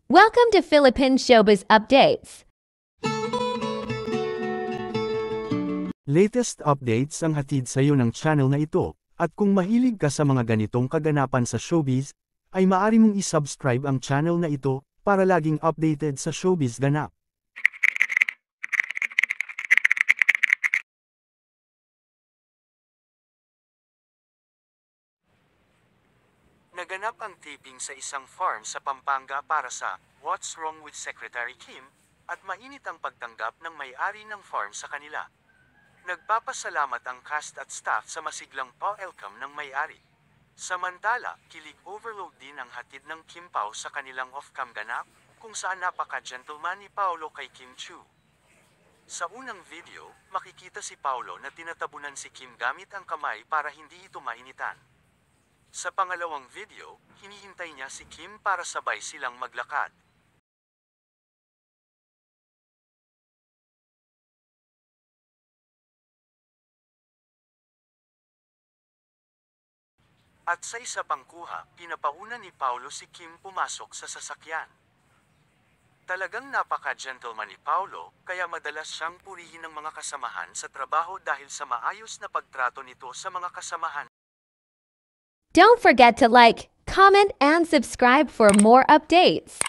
Welcome to Philippine Showbiz Updates. Latest updates ang hatid sa iyo ng channel na ito, at kung mahilig ka sa mga ganitong kaganapan sa showbiz, ay maaari mong isubscribe ang channel na ito para laging updated sa showbiz ganap. Naganap ang taping sa isang farm sa Pampanga para sa What's Wrong with Secretary Kim, at mainit ang pagtanggap ng may-ari ng farm sa kanila. Nagpapasalamat ang cast at staff sa masiglang welcome ng may-ari. Samantala, kilig overload din ang hatid ng Kim Pao sa kanilang off-cam ganap, kung saan napaka-gentleman ni Paolo kay Kim Chiu. Sa unang video, makikita si Paolo na tinatabunan si Kim gamit ang kamay para hindi ito mainitan. Sa pangalawang video, hinihintay niya si Kim para sabay silang maglakad. At sa isa pang kuha, pinapauna ni Paolo si Kim pumasok sa sasakyan. Talagang napaka-gentleman ni Paolo, kaya madalas siyang purihin ng mga kasamahan sa trabaho dahil sa maayos na pagtrato nito sa mga kasamahan. Don't forget to like, comment, and subscribe for more updates.